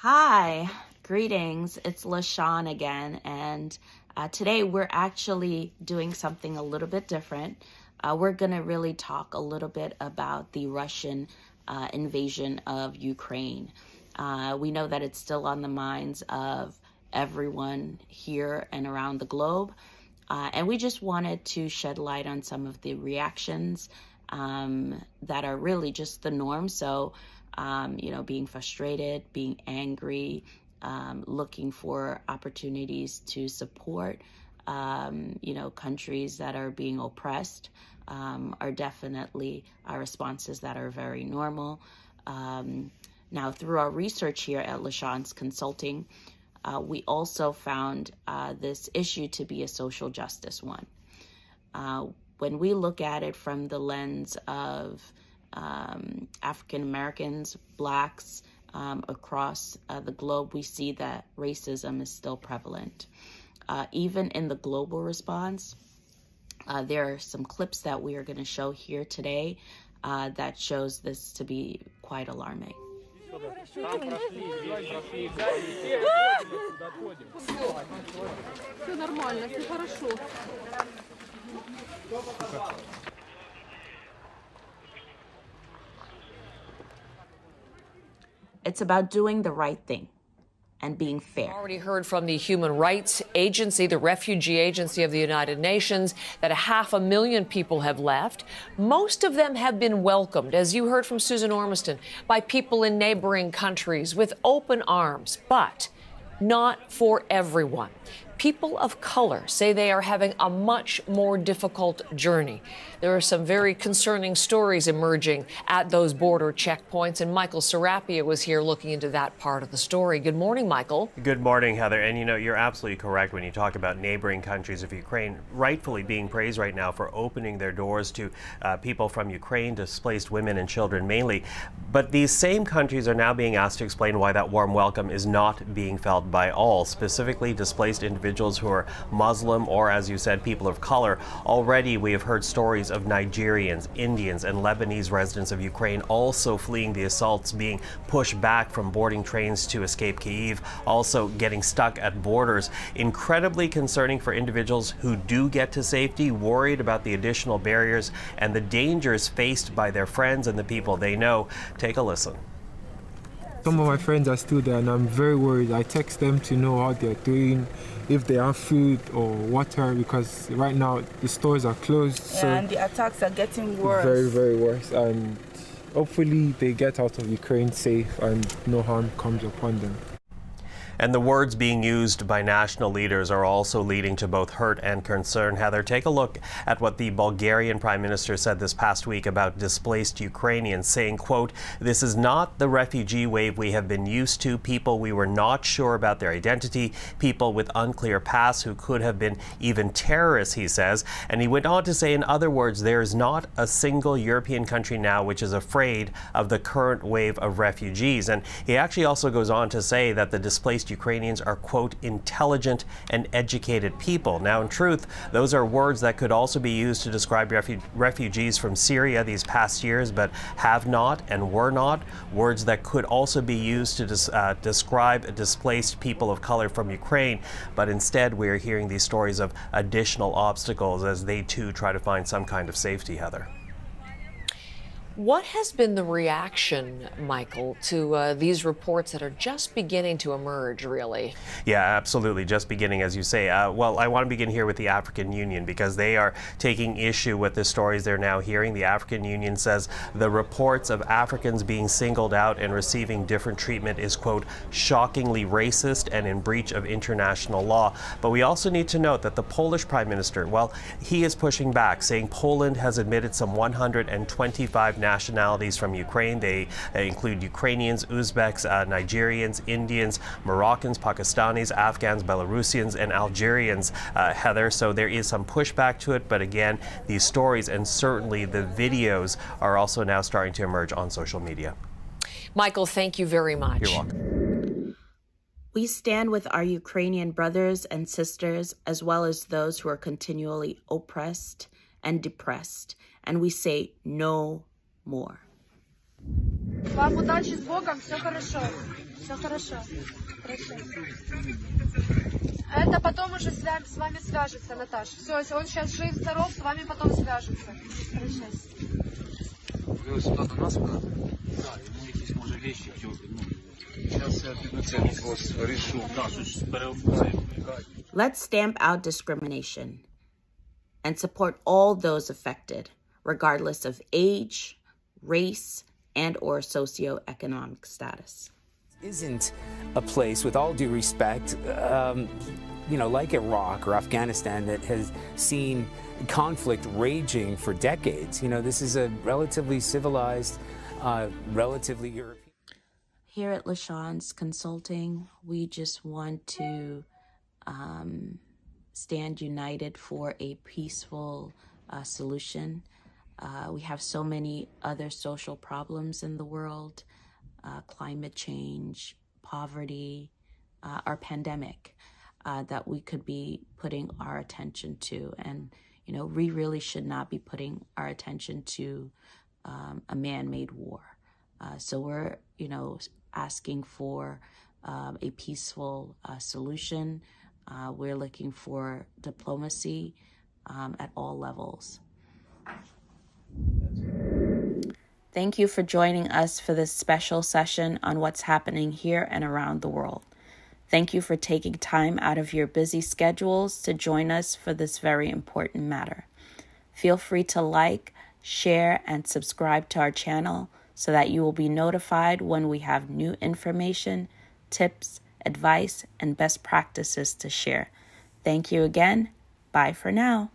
Hi, greetings. It's Lishawn again, and today we're actually doing something a little bit different. We're going to really talk a little bit about the Russian invasion of Ukraine. We know that it's still on the minds of everyone here and around the globe, and we just wanted to shed light on some of the reactions that are really just the norm. So being frustrated, being angry, looking for opportunities to support, countries that are being oppressed are definitely our responses that are very normal. Now, through our research here at Lishawns Consulting, we also found this issue to be a social justice one. When we look at it from the lens of African Americans, Blacks across the globe, we see that racism is still prevalent. Even in the global response, there are some clips that we are going to show here today that shows this to be quite alarming. It's about doing the right thing and being fair. Already heard from the Human Rights Agency, the Refugee Agency of the United Nations, that 500,000 people have left. Most of them have been welcomed, as you heard from Susan Ormiston, by people in neighboring countries with open arms, but not for everyone. People of color say they are having a much more difficult journey. There are some very concerning stories emerging at those border checkpoints, and Michael Serapia was here looking into that part of the story. Good morning, Michael. Good morning, Heather. And you're absolutely correct when you talk about neighboring countries of Ukraine rightfully being praised right now for opening their doors to people from Ukraine, displaced women and children mainly. But these same countries are now being asked to explain why that warm welcome is not being felt by all, specifically displaced individuals who are Muslim or, as you said, people of color. Already we have heard stories of Nigerians, Indians, and Lebanese residents of Ukraine also fleeing the assaults, being pushed back from boarding trains to escape Kyiv, also getting stuck at borders. Incredibly concerning for individuals who do get to safety, worried about the additional barriers and the dangers faced by their friends and the people they know. Take a listen. Some of my friends are still there and I'm very worried. I text them to know how they're doing, if they have food or water, because right now the stores are closed. Yeah, so and the attacks are getting worse. Very, very worse. And hopefully they get out of Ukraine safe and no harm comes upon them. And the words being used by national leaders are also leading to both hurt and concern. Heather, take a look at what the Bulgarian Prime Minister said this past week about displaced Ukrainians, saying, quote, "This is not the refugee wave we have been used to. People we were not sure about their identity, people with unclear pasts who could have been even terrorists," he says. And he went on to say, in other words, there is not a single European country now which is afraid of the current wave of refugees. And he actually also goes on to say that the displaced Ukrainians are, quote, intelligent and educated people. Now, in truth, those are words that could also be used to describe refugees from Syria these past years, but have not and were not. Words that could also be used to describe displaced people of color from Ukraine. But instead, we are hearing these stories of additional obstacles as they too try to find some kind of safety, Heather. What has been the reaction, Michael, to these reports that are just beginning to emerge, really? Yeah, absolutely. Just beginning, as you say. Well, I want to begin here with the African Union because they are taking issue with the stories they're now hearing. The African Union says the reports of Africans being singled out and receiving different treatment is, quote, shockingly racist and in breach of international law. But we also need to note that the Polish Prime Minister, well, he is pushing back, saying Poland has admitted some 125 nationalities from Ukraine. They include Ukrainians, Uzbeks, Nigerians, Indians, Moroccans, Pakistanis, Afghans, Belarusians, and Algerians, Heather. So there is some pushback to it. But again, these stories and certainly the videos are also now starting to emerge on social media. Michael, thank you very much. You're welcome. We stand with our Ukrainian brothers and sisters, as well as those who are continually oppressed and depressed, and we say no more. Вам удачи с Богом, все хорошо. Все хорошо. Это потом уже с вами свяжется, Наташа. Все, если он сейчас жив, здоров, с вами потом свяжется. Прощайся. Ви сюди до нас брати? Так, йому якісь, може, вещи. Зараз я піду це вопрос рішу. Let's stamp out discrimination and support all those affected, regardless of age, race, and or socioeconomic status. Isn't a place, with all due respect, like Iraq or Afghanistan, that has seen conflict raging for decades. This is a relatively civilized, relatively European. Here at Lishawns Consulting, we just want to stand united for a peaceful solution. We have so many other social problems in the world, climate change, poverty, our pandemic, that we could be putting our attention to. And, we really should not be putting our attention to a man-made war. So we're, asking for a peaceful solution. We're looking for diplomacy at all levels. Thank you for joining us for this special session on what's happening here and around the world. Thank you for taking time out of your busy schedules to join us for this very important matter. Feel free to like, share, and subscribe to our channel so that you will be notified when we have new information, tips, advice, and best practices to share. Thank you again. Bye for now.